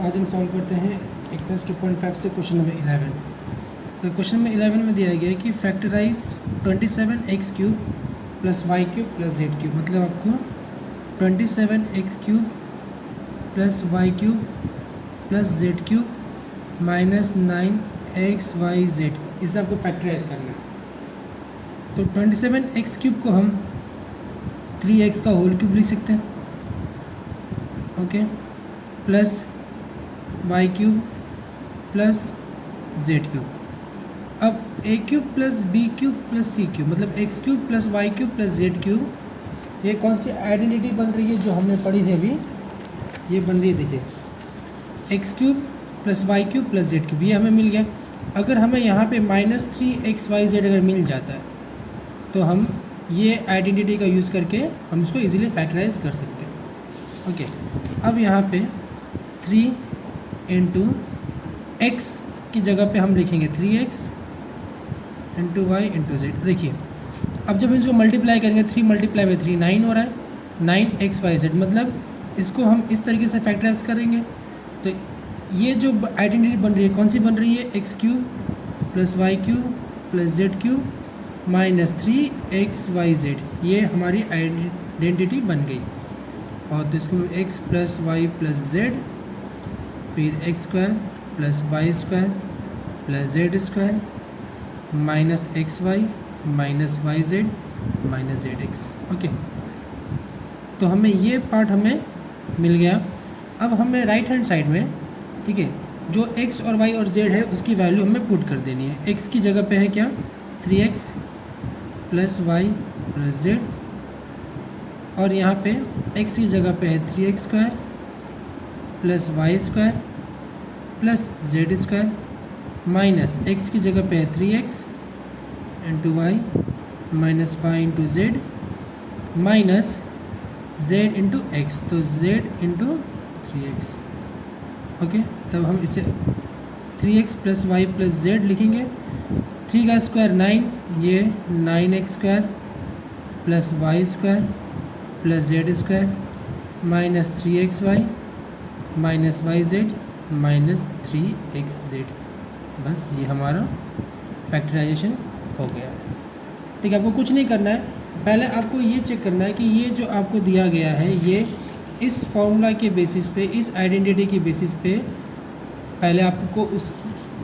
आज हम सॉल्व करते हैं एक्सरसाइज 2.5 से क्वेश्चन नंबर 11। तो क्वेश्चन नंबर 11 में दिया गया है कि factorise 27x³ plus y³ plus z³ मतलब आपको 27x³ plus y³ plus z³ minus 9xyz इसे आपको फैक्टराइज करना है। तो 27x³ को हम 3x का होल क्यूब लिख सकते हैं, okay, plus y³ plus z³। अब a³ plus b³ plus c³ मतलब x³ plus y³ plus z³, ये कौन सी आइडेंटिटी बन रही है जो हमने पढ़ी थी अभी, ये बन रही है, देखिए x³ plus y³ plus z³, ये हमें मिल गया। अगर हमें यहाँ पे -3xyz अगर मिल जाता है तो हम ये आइडेंटिटी का यूज़ करके हम इसको इजीली फैक्टराइज कर सकते हैं, ओके। अब यहाँ पे 3 इंटू एक्स की जगह पे हम लिखेंगे 3x into Y into Z. देखिए अब जब इसको मल्टीप्लाई करेंगे 3 मल्टीप्लाई बाई 3 9 हो रहा है, 9xyz मतलब इसको हम इस तरीके से फैक्टराइज करेंगे तो ये जो आइडेंटिटी बन रही है कौन सी बन रही है, x³ plus y³ plus z³ minus 3xyz, ये हमारी आइडेंटिटी बन गई। और तो इसको x plus Y plus Z, फिर x² प्लस y² प्लस z² minus xy minus yz minus zx, okay. तो हमें ये पार्ट हमें मिल गया। अब हमें राइट हैंड साइड में, ठीक है, जो x और y और z है उसकी वैल्यू हमें पुट कर देनी है। x की जगह पे है क्या, 3x plus Y plus Z, और यहाँ पे x की जगह पे है 3x² प्लस y² प्लस z² माइनस x की जगह पे है 3x into y minus y into z minus z into x, तो z इंटू 3x, ओके। तब हम इसे 3x plus Y plus Z लिखेंगे। 3 का स्क्वायर 9, ये 9x² प्लस y² प्लस z² minus 3xy minus yz minus 3xz, बस ये हमारा फैक्टराइजेशन हो गया। ठीक है, आपको कुछ नहीं करना है, पहले आपको ये चेक करना है कि ये जो आपको दिया गया है ये इस फॉर्मूला के बेसिस पे, इस आइडेंटिटी के बेसिस पे पहले आपको उस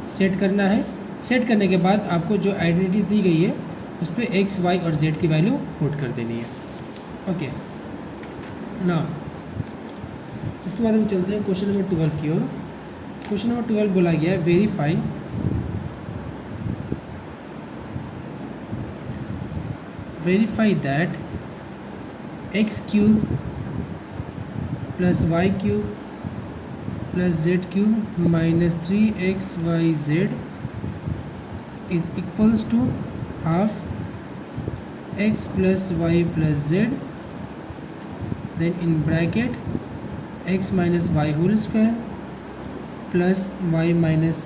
सेट करना है। सेट करने के बाद आपको जो आइडेंटिटी दी गई है उस पर x, y और z की वैल्यू पुट कर देनी है, ओके ना। इसके बाद हम चलते हैं क्वेश्चन नंबर 12 की ओर। क्वेश्चन नंबर 12 बोला गया है verify that x³ plus y³ plus z³ minus 3xyz is equals to half x plus y plus z, then in bracket x minus y whole square plus y minus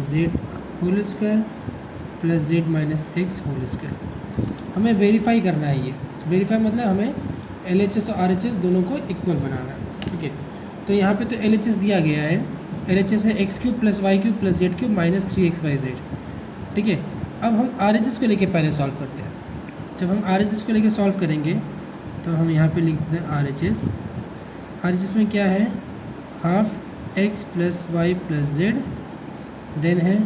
z whole square plus z minus x whole square। हमें verify करना है, ये verify मतलब हमें LHS और RHS दोनों को equal बनाना है, ठीक है। तो यहाँ पे तो LHS दिया गया है, LHS है x³ plus y³ plus z³ minus 3xyz, ठीक है। अब हम RHS को लेके पहले सॉल्व करते हैं। जब हम RHS को लेके सॉल्व करेंगे तो हम यहाँ पे लिख देते हैं RHS में क्या है, half x plus Y plus z, then है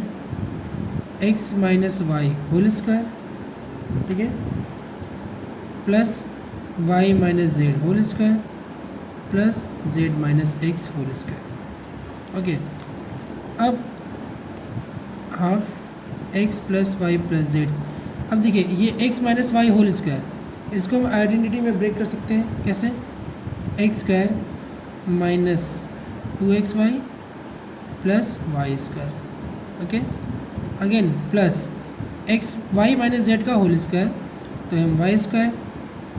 x minus y whole square, ठीक है, plus y minus z whole square plus z minus x whole square, okay. अब half x plus Y plus z, अब देखिए ये x minus y whole square, इसको हम identity में ब्रेक कर सकते हैं, कैसे, x² minus 2xy plus y², okay. Again plus x y minus z का होल स्क्वायर, तो हम y²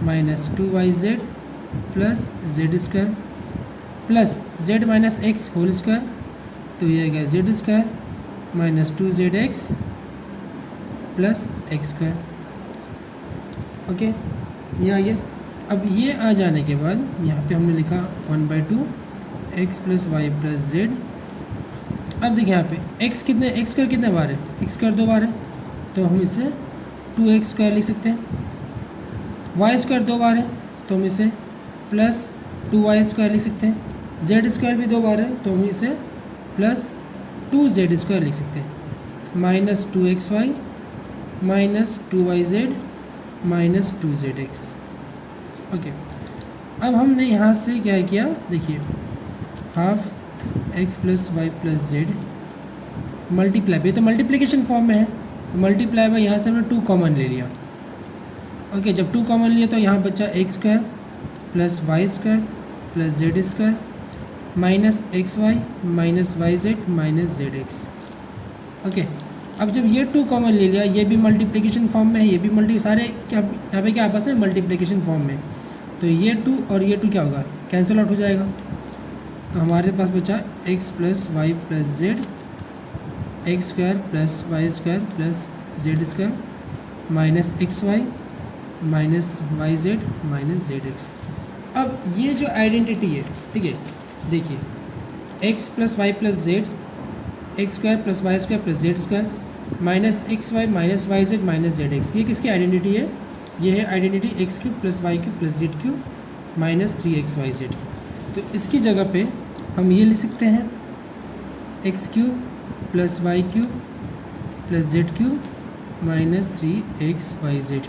minus 2yz plus z² plus z minus x whole square, तो ये आ गया z² minus 2zx plus x², okay, ये आ गया। अब ये आ जाने के बाद यहाँ पे हमने लिखा 1/2 x plus Y plus z. अब देखिए यहाँ पे एक्स स्क्वायर कितने बार है, एक्स स्क्वायर 2 बार है, तो हम इसे 2x स्क्वायर लिख सकते हैं। वाई स्क्वायर 2 बार है तो हम इसे प्लस 2y स्क्वायर लिख सकते हैं। जेड स्क्वायर भी 2 बार है तो हम इसे प्लस 2z स्क्वायर लिख सकते हैं। Minus 2xy minus 2yz minus 2zx। Okay, अब हमने यहाँ से क्या किया, देखिए half x plus Y plus z multiply पे, तो मल्टीप्लिकेशन फॉर्म में है तो मल्टीप्लाई बाय यहाँ से हमने 2 कॉमन ले लिया। ओके, जब 2 कॉमन लिया तो यहाँ बचा x square plus y square plus z square minus x y minus y z minus z x. Okay, अब जब ये 2 कॉमन ले लिया, ये भी मल्टीप्लिकेशन फॉर्म में है, ये भी सारे क्या यहाँ पे क्या आपस में मल्टीप्लिकेशन फॉर्म में, तो ये 2 और ये 2 क्या होगा, कैंसिल आउट हो जाएगा। तो हमारे पास बचा x plus Y plus z, x square plus y square plus z square minus x y minus y z minus z x. अब ये जो आइडेंटिटी है, ठीक है, देखिए x plus Y plus z, x square plus y square plus z square minus x y minus y z minus z x, ये किसकी identity है, ये है identity x cube plus y cube plus z cube minus 3xyz। तो इसकी जगह पे हम ये लिख सकते हैं x cube plus y cube plus z cube minus 3xyz,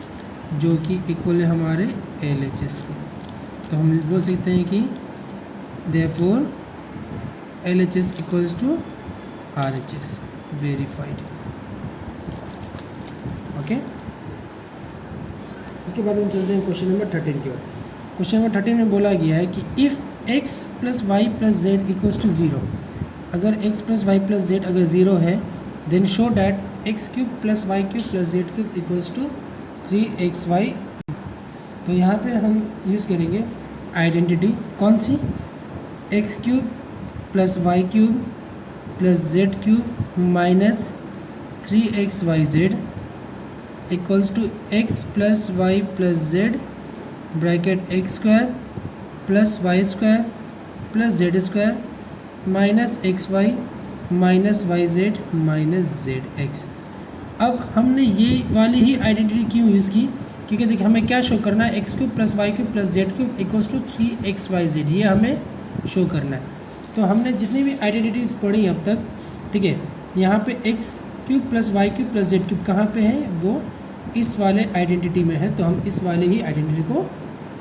जो कि इक्वल है हमारे LHS के। तो हम बोल सकते हैं कि therefore LHS equals to RHS verified. Okay, इसके बाद हम चलते हैं क्वेश्चन नंबर 13 की ओर। क्वेश्चन नंबर 13 में बोला गया है कि if x plus Y plus z equals to 0, अगर x plus Y plus z अगर 0 है, then show that x cube plus y cube plus z cube equals to 3xy। तो यहाँ पे हम यूज़ करेंगे आइडेंटिटी कौन सी, x cube plus y cube plus z cube minus 3xyz equals to x plus Y plus z bracket x square plus y square plus z square minus x y minus y z minus z x. अब हमने ये वाली ही identity क्यों use की, क्योंकि देखिए हमें क्या शो करना है, x cube plus y cube plus z cube equals to 3xyz, ये हमें शो करना है। तो हमने जितनी भी आइडेंटिटीज़ पढ़ी अब तक, ठीक है, यहाँ पे x cube plus y cube plus z cube कहाँ पे है, वो इस वाले आइडेंटिटी में है, तो हम इस वाले ही आइडेंटिटी को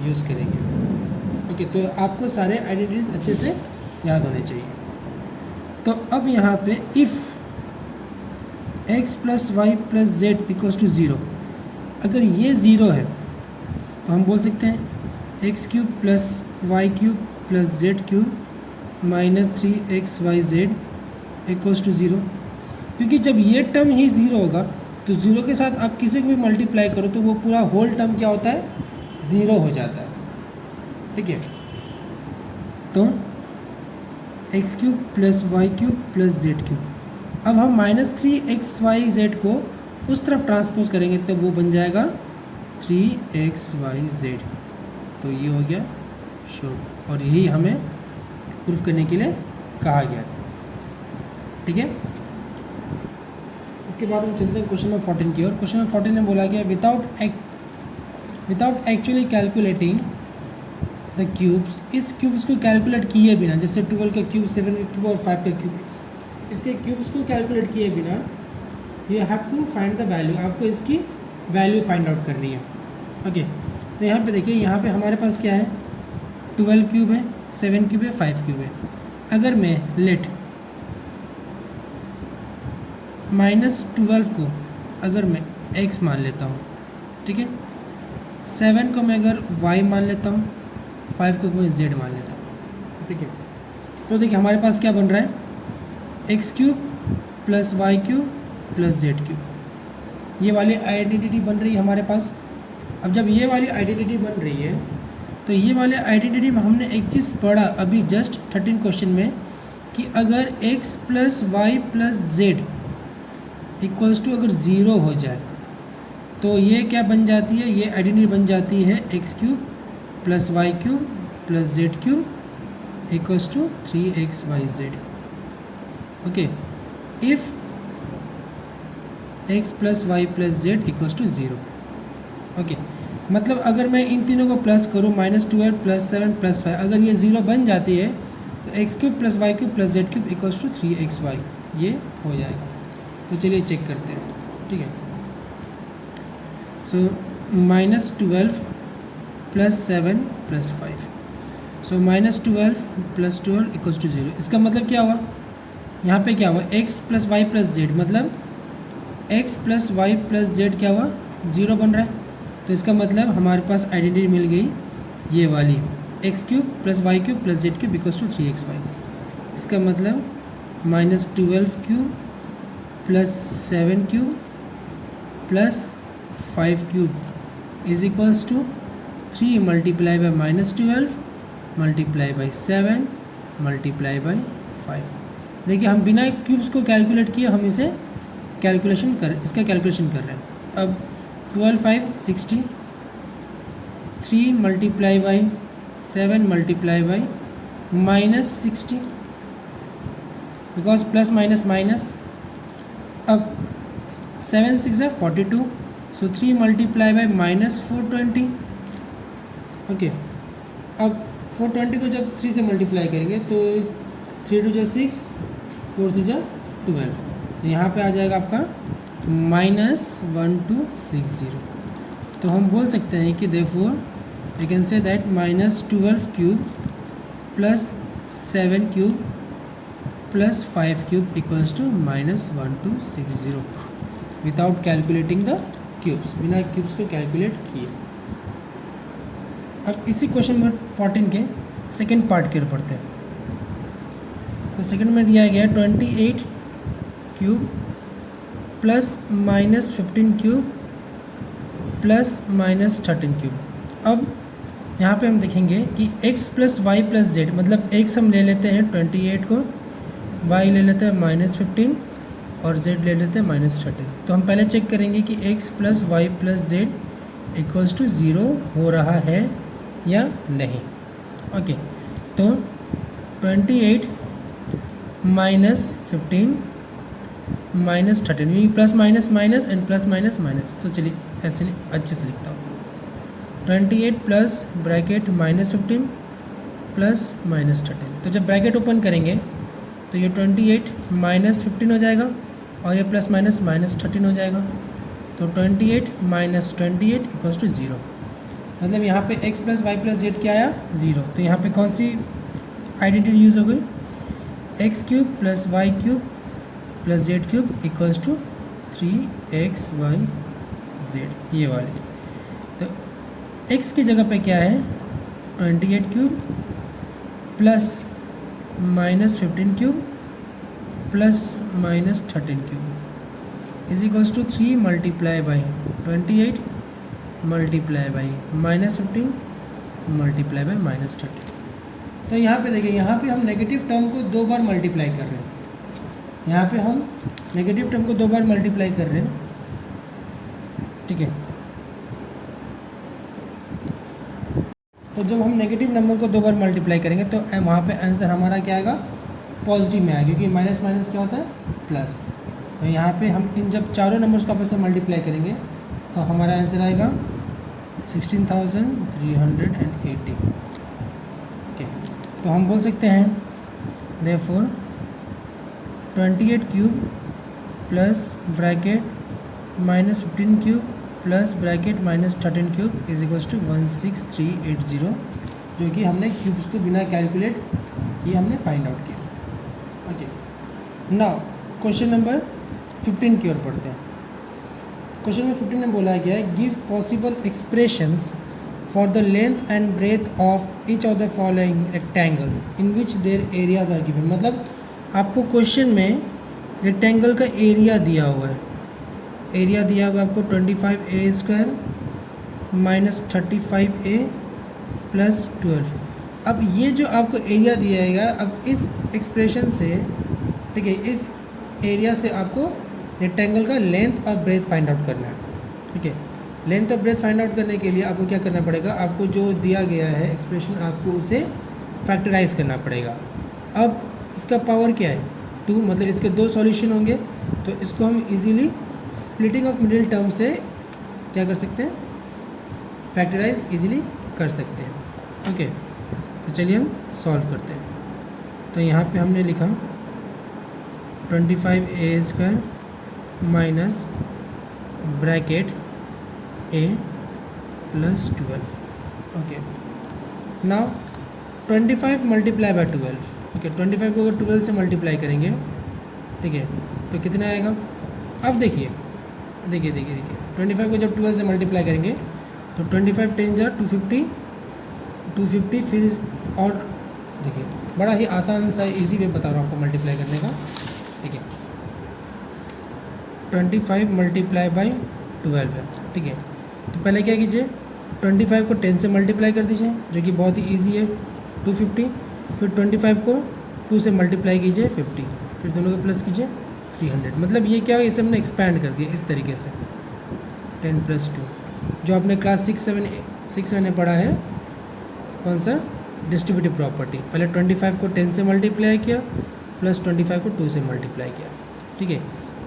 यूज़ करेंगे। ओके, तो आपको सारे आइडेंटिटीज़ अच्छे से याद होने चाहिए। तो अब यहाँ पे if x plus Y plus z equals to 0, अगर ये 0 है तो हम बोल सकते हैं x cube plus y cube plus z cube minus 3xyz equals to 0, क्योंकि जब ये टर्म ही 0 होगा तो 0 के साथ आप किसी को भी मल्टीप्लाई करो तो वो पूरा होल टर्म क्या होता है, 0 हो जाता है। ठीक है, तो x cube plus y cube plus z cube, अब हम माइनस 3xyz को उस तरफ ट्रांसपोज करेंगे तो वो बन जाएगा 3xyz। तो ये हो गया शॉर्ट, और यही हमें प्रूफ करने के लिए कहा गया था। ठीक है, इसके बाद हम चलते हैं क्वेश्चन नंबर 14 की ओर। क्वेश्चन नंबर 14 में बोला गया without actually calculating the cubes, इस क्यूब्स को कैलकुलेट किए बिना, जैसे 12 का क्यूब, 7 का क्यूब और 5 का क्यूब, इसके क्यूब्स को कैलकुलेट किए बिना you have to find the value, आपको इसकी वैल्यू फाइंड आउट करनी है। ओके, तो यहाँ पे देखिए, यहाँ पे हमारे पास क्या है, 12 क्यूब है, 7 क्यूब है, 5 क्यूब है। अगर मैं लेट -12 को अगर मैं x मान लेता हूँ, ठीक है, 7 को मैं अगर y मान लेता हूँ, 5 को मैं z मान लेता हूँ। ठीक है, तो देखिए हमारे पास क्या बन रहा है, x cube plus y cube plus z cube, ये वाली आइडेंटिटी बन रही है हमारे पास। अब जब ये वाली आइडेंटिटी बन रही है तो ये वाले आइडेंटिटी में हमने एक चीज़ पढ़ा अभी जस्ट 13 क्वेश्चन में कि अगर x plus Y plus z equals to अगर 0 हो जाए तो ये क्या बन जाती है, ये आइडेंटिटी बन जाती है x cube plus y cube plus z cube equals to 3xyz. Okay, if x plus Y plus z equals to 0. Okay, मतलब अगर मैं इन तीनों को प्लस करूँ -12 प्लस 7 प्लस 5, अगर ये 0 बन जाती है तो x cube plus y cube plus z cube equals to 3xy ये हो जाएगा. तो चलिए चेक करते हैं. ठीक है, so -12 plus 7 plus 5, so -12 plus 12 equals to 0. इसका मतलब क्या हुआ, यहाँ पे क्या हुआ, x plus Y plus z, मतलब x plus Y plus z क्या हुआ, 0 बन रहा है. तो इसका मतलब हमारे पास आइडेंटिटी मिल गई ये वाली, x cube plus y cube plus z cube equals to 3xy. इसका मतलब -12 cube plus 7 cube plus 5 cube is equals to 3 multiply by -12 multiply by 7 multiply by 5. देखिए हम बिना क्यूब्स को कैलकुलेट किए हम इसे इसका कैलकुलेशन कर रहे हैं. अब 12 5 60, 3 multiply by 7 multiply by -60, because plus minus minus. अब 7 6 है 42, सो 3 मल्टीप्लाई बाई -420. ओके, अब 420 को जब 3 से मल्टीप्लाई करेंगे तो 3 2 6, 4 2 12, तो यहाँ पे आ जाएगा आपका -1260. तो हम बोल सकते हैं कि therefore we can say that -12 cube plus 7 cube plus 5 cube equals to -1260 without calculating the cubes, बिना क्यूब्स को कैलकुलेट किए. अब इसी क्वेश्चन नंबर 14 के सेकेंड पार्ट की ओर पढ़ते हैं. तो सेकेंड में दिया गया 28 cube plus -15 cube plus -13 cube. अब यहाँ पे हम देखेंगे कि x plus Y plus z, मतलब x हम ले लेते हैं 28 को, y ले लेते हैं -15 और z ले लेते हैं -13. तो हम पहले चेक करेंगे कि x plus Y plus z equals to 0 हो रहा है या नहीं. ओके, तो 28 -15 -13, ये plus minus minus and plus minus minus. तो चलिए ऐसे अच्छे से लिखता हूँ. 28 प्लस ब्रैकेट -15 प्लस -13. तो जब ब्रैकेट ओपन करेंगे तो ये 28 -15 हो जाएगा और ये प्लस माइनस -13 हो जाएगा. तो 28 -28 इक्वल्स टू 0. मतलब यहाँ पे x plus Y plus z क्या आया, 0. तो यहाँ पे कौन सी आइडेंटिटी यूज़ हो गई, x cube plus y cube plus z cube equals to 3xyz, ये वाली. तो x की जगह पे क्या है, 28 cube plus -15 cube plus -13 cube is equals to 3 multiply by 28 multiply by -15 multiply by -13. तो यहाँ पे देखिए, यहाँ पे हम नेगेटिव टर्म को 2 बार मल्टीप्लाई कर रहे हैं. यहाँ पे हम नेगेटिव टर्म को 2 बार मल्टीप्लाई कर रहे हैं. ठीक है, तो जब हम नेगेटिव नंबर को 2 बार मल्टीप्लाई करेंगे तो वहाँ पे आंसर हमारा क्या आएगा, पॉजिटिव में आएगा, क्योंकि माइनस माइनस क्या होता है, प्लस. तो यहाँ पे हम इन जब चारों नंबर्स को आपस में मल्टीप्लाई करेंगे तो हमारा आंसर आएगा 16,380. ओके, तो हम बोल सकते हैं therefore 28 cube plus bracket -15 cube plus bracket -13 cube is equals to 16380, जो कि हमने क्यूब्स को बिना कैलकुलेट किए हमने फाइंड आउट किया. ओके, नाउ क्वेश्चन नंबर 15 की ओर पढ़ते हैं. क्वेश्चन नंबर 15 में बोला गया है, give possible expressions for the length and breadth of each of the following rectangles in which their areas are given. मतलब आपको क्वेश्चन में रेक्टेंगल का एरिया दिया हुआ है. एरिया दिया हुआ है आपको 25a² -35a + 12. अब ये जो आपको एरिया दिया है, अब इस एक्सप्रेशन से, ठीक है, इस एरिया से आपको रेक्टेंगल का लेंथ और ब्रेथ फाइंड आउट करना है. ठीक है, लेंथ और ब्रेथ फाइंड आउट करने के लिए आपको क्या करना पड़ेगा, आपको जो दिया गया है एक्सप्रेशन आपको उसे फैक्टराइज करना पड़ेगा। अब इसका पावर क्या है 2, मतलब इसके 2 सॉल्यूशन होंगे, तो इसको हम easily splitting of middle term से क्या कर सकते हैं, फैक्टराइज इजीली कर सकते हैं। ओके, तो चलिए हम सॉल्व करते हैं। तो यहाँ पे हमने लिखा 25a² minus bracket a plus 12। Okay, now 25 multiply by 12। Okay, 25 को अगर 12 से मल्टीप्लाई करेंगे, ठीक है, तो कितना आएगा। अब देखिए 25 को जब 12 से मल्टीप्लाई करेंगे तो 25 10 जा 250 फिर, और देखिए बड़ा ही आसान सा इजी वे बता रहा हूँ आपको मल्टीप्लाई करने का। ठीक है, 25 मल्टीप्लाई बाई 12 है। ठीक है, तो पहले क्या कीजिए, 25 को 10 से मल्टीप्लाई कर दीजिए, जो कि बहुत ही ईजी है, 250। फिर 25 को 2 से मल्टीप्लाई कीजिए 50, फिर दोनों को प्लस कीजिए 300। मतलब ये क्या है, इसे हमने एक्सपैंड कर दिया इस तरीके से, 10 + 2, जो आपने क्लास 6 में पढ़ा है, कौन सा, डिस्ट्रीब्यूटिव प्रॉपर्टी। पहले 25 को 10 से मल्टीप्लाई किया प्लस 25 को 2 से मल्टीप्लाई किया। ठीक है,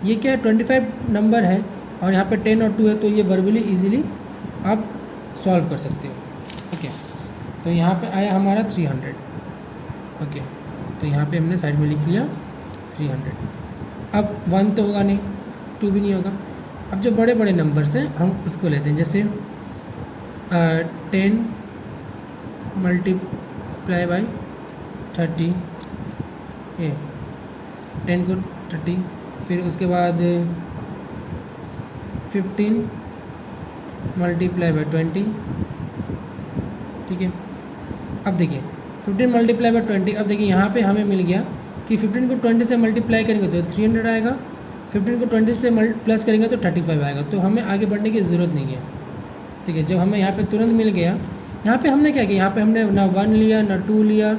ये क्या है, 25 नंबर है और यहाँ पे 10 और 2 है, तो ये वर्बली इजीली आप सॉल्व कर सकते हो। ओके, तो यहाँ पे आया हमारा 300। ओके, तो यहाँ पे हमने साइड में लिख लिया 300। अब 1 तो होगा नहीं, 2 भी नहीं होगा। अब जो बड़े बड़े नंबर्स हैं हम उसको लेते हैं, जैसे 10 मल्टीप्लाई बाई 30, 10 को 30, फिर उसके बाद 15 मल्टीप्लाई बाई 20। ठीक है, अब देखिए 15 मल्टीप्लाई बाई 20। अब देखिए यहाँ पे हमें मिल गया कि 15 को 20 से मल्टीप्लाई करेंगे तो 300 आएगा, 15 को 20 से प्लस करेंगे तो 35 आएगा। तो हमें आगे बढ़ने की ज़रूरत नहीं है। ठीक है, जब हमें यहाँ पे तुरंत मिल गया, यहाँ पे हमने क्या किया, यहाँ पे हमने ना 1 लिया, ना 2 लिया,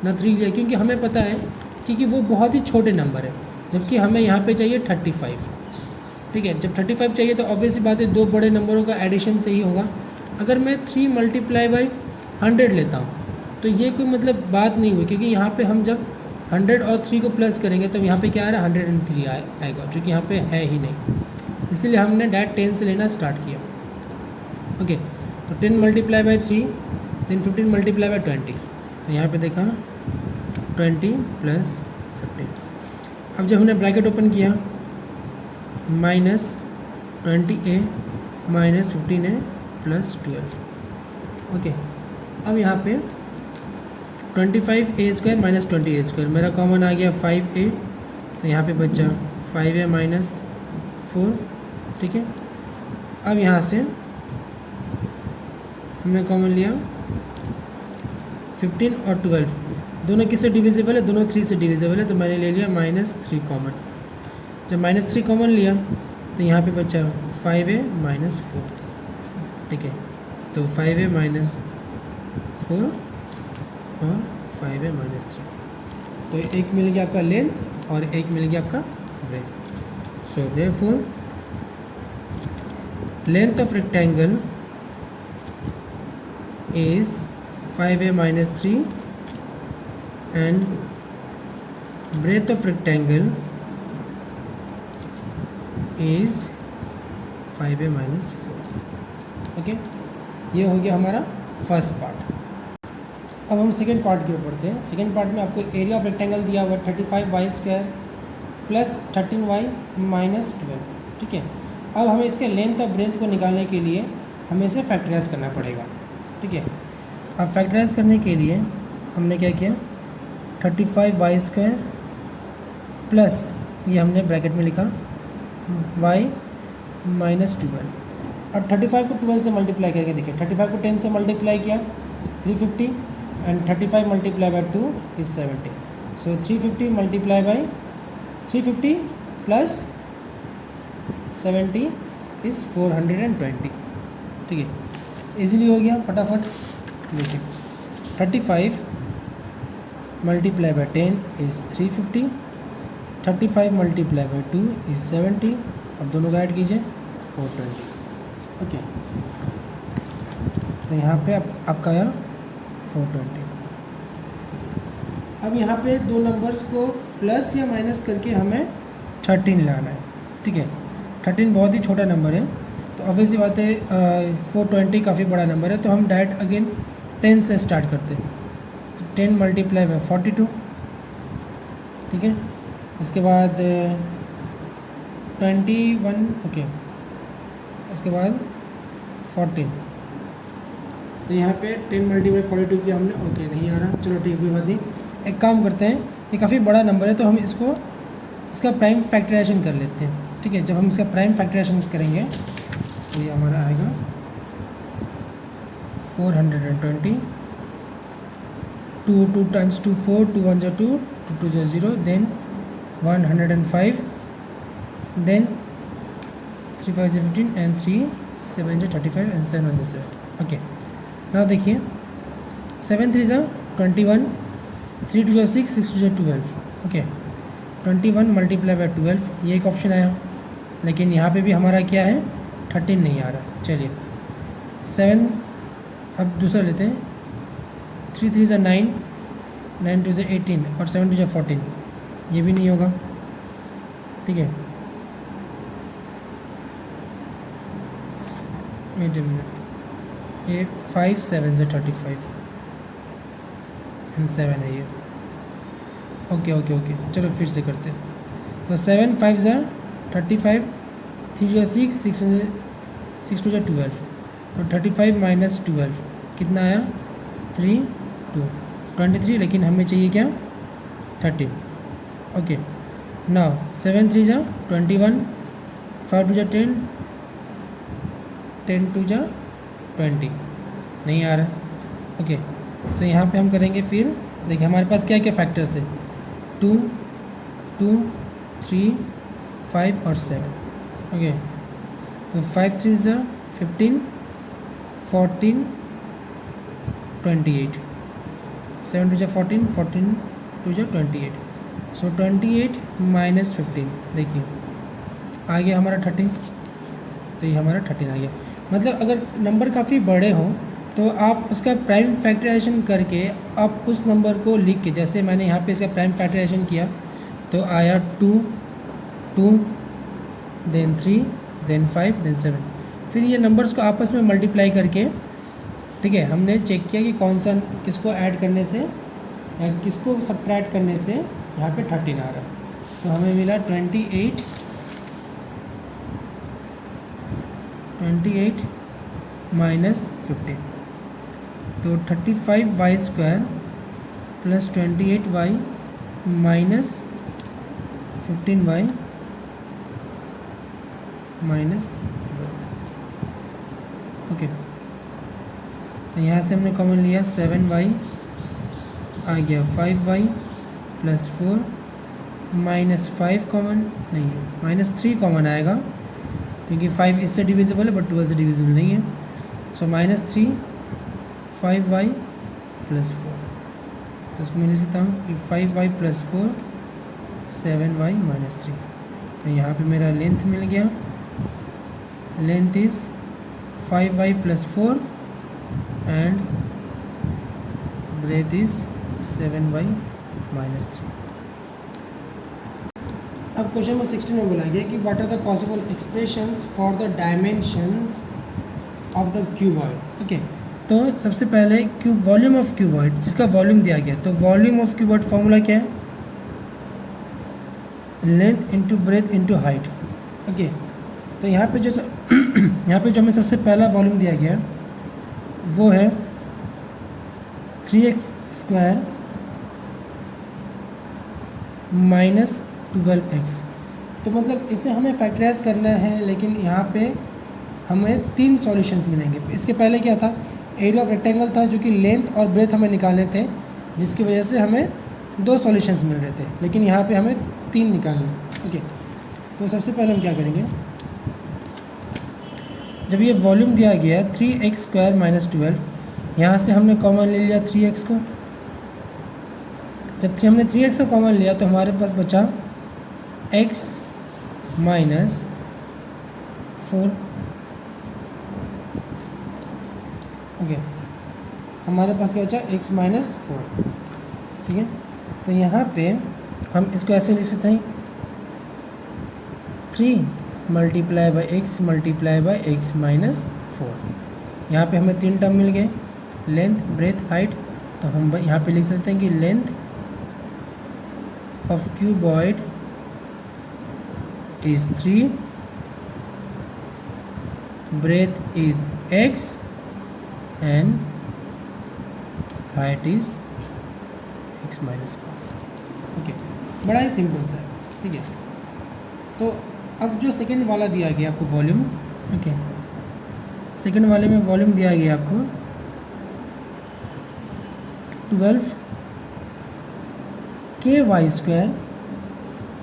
ना 3 लिया, क्योंकि हमें पता है क्योंकि वो बहुत ही छोटे नंबर है, जबकि हमें यहाँ पे चाहिए 35। ठीक है, जब 35 चाहिए तो ऑब्वियस बात है 2 बड़े नंबरों का एडिशन से ही होगा। अगर मैं 3 मल्टीप्लाई बाई 100 लेता हूँ तो ये कोई मतलब बात नहीं हुई, क्योंकि यहाँ पे हम जब 100 और 3 को प्लस करेंगे तो यहाँ पे क्या आ रहा है, 103 आएगा, जो कि यहाँ पे है ही नहीं। इसलिए हमने डायरेक्ट 10 से लेना स्टार्ट किया। ओके, तो 10 multiply by 3, then 15 multiply by 20, तो यहाँ पे देखा 20 + 15। अब जब हमने ब्रैकेट ओपन किया, -20a minus 15a plus 12। Okay, अब यहाँ पे 25a² माइनस 20a², मेरा कॉमन आ गया 5a, तो यहाँ पे बचा 5a माइनस 4। ठीक है, अब यहाँ से हमने कॉमन लिया 15 और 12, दोनों किससे डिविजिबल है, दोनों 3 से डिविजिबल है, तो मैंने ले लिया -3 कॉमन। जब -3 कॉमन लिया तो यहाँ पे बचा 5a माइनस 4। ठीक है, तो 5a माइनस 4 और 5a माइनस 3, तो एक मिल गया आपका लेंथ और एक मिल गया आपका breadth. So therefore length of rectangle is 5a minus 3 and breadth of rectangle is 5a minus 4। Okay, ये हो गया हमारा फर्स्ट पार्ट। अब हम सेकेंड पार्ट की ओर बढ़ते हैं। सेकेंड पार्ट में आपको एरिया ऑफ रेक्टेंगल दिया हुआ 35y² प्लस 13y माइनस 12। ठीक है, अब हमें इसके लेंथ और ब्रेथ को निकालने के लिए हमें इसे फैक्टराइज करना पड़ेगा। ठीक है, अब फैक्टराइज करने के लिए हमने क्या किया, 35y² प्लस ये हमने ब्रैकेट में लिखा y माइनस 12। अब 35 को 12 से मल्टीप्लाई करके देखिए, 35 को 10 से मल्टीप्लाई किया 350 and 35 multiply by 2 is 70। So 350 multiply by 350 plus 70 is 420। ठीक है, इजीली हो गया, फटाफट देखिए 35 multiply by 10 is 350, 35 multiply by 2 is 70। अब दोनों का ऐड कीजिए 420। ओके, तो यहाँ पे आपका आया 420। अब यहाँ पे दो नंबर्स को प्लस या माइनस करके हमें 13 लाना है, ठीक है। 13 बहुत ही छोटा नंबर है, तो ऑब्वियसली बात है 420 काफ़ी बड़ा नंबर है, तो हम डायरेक्ट अगेन 10 से स्टार्ट करते हैं। तो 10 मल्टीप्लाई बाय 42, ठीक है। इसके बाद 21, ओके, इसके बाद 14। तो यहाँ पे 10 मल्टीप्लाई 42 किया हमने, ओके नहीं आ रहा, चलो ठीक है कोई बात नहीं। एक काम करते हैं, ये काफ़ी बड़ा नंबर है तो हम इसका प्राइम फैक्टराइजेशन कर लेते हैं, ठीक है। जब हम इसका प्राइम फैक्टराइजेशन करेंगे तो ये हमारा आएगा 420, 2 times 2 4, 2 1 2, 2 2 0, then 105, then 3 5 15 and 3 7 35 and 7 1 7। Okay, now देखिए 7 3 21, 3 2 6, 6 2 12। ओके, 21 मल्टीप्लाई बाय 12, ये एक ऑप्शन आया, लेकिन यहाँ पे भी हमारा क्या है 13 नहीं आ रहा। चलिए 7, अब दूसरा लेते हैं, 3 3 9, 9 2 18 और 7 2 14, ये भी नहीं होगा, ठीक है। वेट अ मिनट, ये 5 7 से 35 एंड 7 है ये। ओके ओके ओके, चलो फिर से करते हैं। तो 7 5 ज़ा 35, 3 ज़ा 6, 6 2 ज़ा 12, तो 35 माइनस 12 कितना आया 3 2 23, लेकिन हमें चाहिए क्या 30। ओके, नाउ 7 3 ज़ा 21, 5 2 ज़ा 10, 10 2 ज़ा 20, नहीं आ रहा। ओके, सो यहाँ पे हम करेंगे, फिर देखिए हमारे पास क्या क्या फैक्टर्स है, 2 2 3 5 और 7। ओके, तो 5 3 ज़ा 15, 14 28, 7 2 ज़ा 14, 14 2 ज़ा 28, सो 28 माइनस 15, देखिए आ गया हमारा 13, तो ये हमारा 13 आ गया। मतलब अगर नंबर काफ़ी बड़े हों तो आप उसका प्राइम फैक्टराइजेशन करके आप उस नंबर को लिख के, जैसे मैंने यहाँ पे इसका प्राइम फैक्टराइजेशन किया तो आया 2 2, देन 3, देन 5, देन 7। फिर ये नंबर्स को आपस में मल्टीप्लाई करके, ठीक है, हमने चेक किया कि कौन सा किसको ऐड करने से या किसको सब्ट्रैक्ट करने से यहाँ पे 13 आ रहा है। तो हमें मिला 28 माइनस 15, तो 35y² plus 28y minus 15y minus 12। Okay, तो यहाँ से हमने कॉमन लिया 7y, आ गया 5y प्लस 4 माइनस 5 कॉमन नहीं है, माइनस 3 कॉमन आएगा क्योंकि 5 इससे डिविजिबल है बट 12 से डिविजिबल नहीं है। सो माइनस 3, 5y प्लस 4, तो उसको मैं लिख सकता हूँ कि 5y प्लस 4, 7y माइनस 3। तो यहाँ पे मेरा लेंथ मिल गया, length is 5y plus 4 and breadth is 7y minus 3। अब क्वेश्चन नंबर 16 में बोला गया कि what are the possible expressions for the dimensions of the cuboid. Okay, तो सबसे पहले वॉल्यूम ऑफ क्यूबॉइड, जिसका वॉल्यूम दिया गया, तो वॉल्यूम ऑफ क्यूबॉइड फॉर्मूला क्या है, length into breadth into height. Okay, तो यहाँ पे जो हमें सबसे पहला वॉल्यूम दिया गया वो है 3x² माइनस 12x। तो मतलब इसे हमें फैक्टराइज करना है, लेकिन यहाँ पे हमें 3 सॉल्यूशंस मिलेंगे। इसके पहले क्या था, एरिया ऑफ रेक्टेंगल था जो कि लेंथ और ब्रेथ हमें निकालने थे, जिसकी वजह से हमें 2 सॉल्यूशंस मिल रहे थे, लेकिन यहाँ पे हमें 3 निकालना है। ओके, तो सबसे पहले हम क्या करेंगे, जब ये वॉल्यूम दिया गया 3x² माइनस 12, यहाँ से हमने कॉमन ले लिया 3x को। जब हमने 3x को कॉमन लिया तो हमारे पास बचा x माइनस 4। ओके, हमारे पास क्या बचा x माइनस 4, ठीक है। तो यहाँ पे हम इसको ऐसे लिख सकते हैं 3 multiply by x multiply by x minus 4। यहाँ पे हमें 3 टर्म मिल गए, लेंथ, ब्रेथ, हाइट। तो हम यहाँ पे लिख सकते हैं कि length of cuboid is 3, breadth is x and height is x minus 4। Okay, बड़ा ही सिंपल सा है, ठीक है। तो अब जो सेकंड वाला दिया गया आपको वॉल्यूम, ओके, सेकंड वाले में वॉल्यूम दिया गया आपको 12 ky²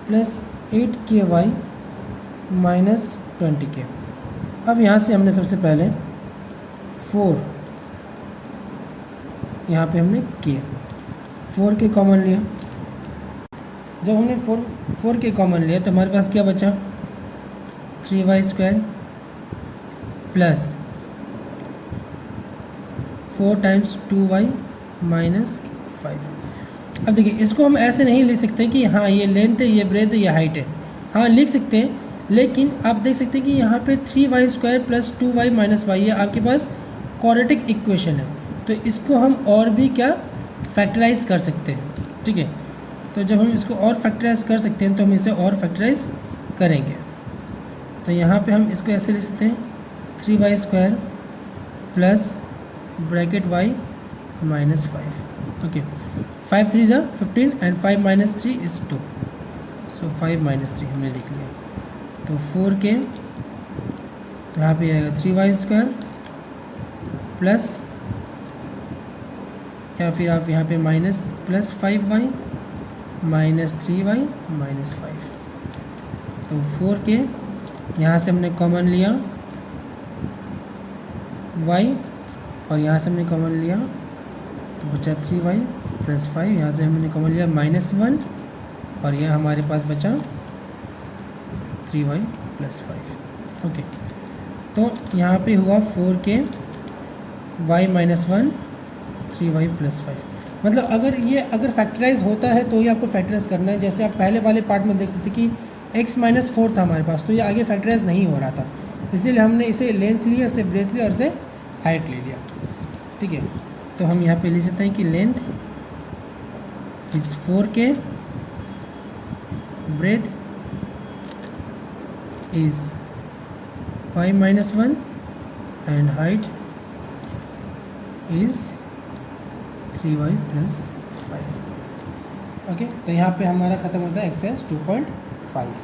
plus 8ky minus 20k। अब यहाँ से हमने सबसे पहले 4, यहाँ पे हमने k 4 के कॉमन लिया। जब हमने 4 के कॉमन लिया तो हमारे पास क्या बचा 3y² plus 4 times 2y minus 5। अब देखिए, इसको हम ऐसे नहीं लिख सकते कि हाँ ये लेंथ है, ये ब्रेथ है, ये हाइट है। हाँ लिख सकते हैं, लेकिन आप देख सकते हैं कि यहाँ पे 3y² plus 2y minus y है, आपके पास क्वाड्रेटिक इक्वेशन है। तो इसको हम और भी क्या फैक्टराइज कर सकते हैं, ठीक है। तो जब हम इसको और फैक्टराइज कर सकते हैं तो हम इसे और फैक्टराइज करेंगे। तो यहाँ पे हम इसको ऐसे लिख सकते हैं 3y² plus bracket y minus 5। Okay, 5 3 ज़ा 15 and 5 minus 3 is 2। So 5 minus 3 हमने लिख लिया। तो 4k, तो यहाँ पे आएगा 3y² प्लस, या फिर आप यहाँ पे minus plus 5y minus 3y minus 5। तो 4k, यहाँ से हमने कॉमन लिया y और यहाँ से हमने कॉमन लिया तो बचा 3y प्लस 5। यहाँ से हमने कॉमन लिया -1 और यह हमारे पास बचा 3y प्लस 5। ओके, तो यहाँ पे हुआ 4k y minus 1 3y plus 5। मतलब अगर फैक्टराइज होता है तो ये आपको फैक्टराइज करना है। जैसे आप पहले वाले पार्ट में देख सकते कि x माइनस 4 था हमारे पास, तो ये आगे फैक्टराइज नहीं हो रहा था, इसीलिए हमने इसे लेंथ लिया, इसे ब्रेथ लिया और इसे हाइट ले लिया, ठीक है। तो हम यहाँ पे लिख सकते हैं कि length is 4k, breadth is y minus 1 and height is 3y plus 5। Okay, तो यहाँ पे हमारा ख़त्म होता है एक्सरसाइज 2.5।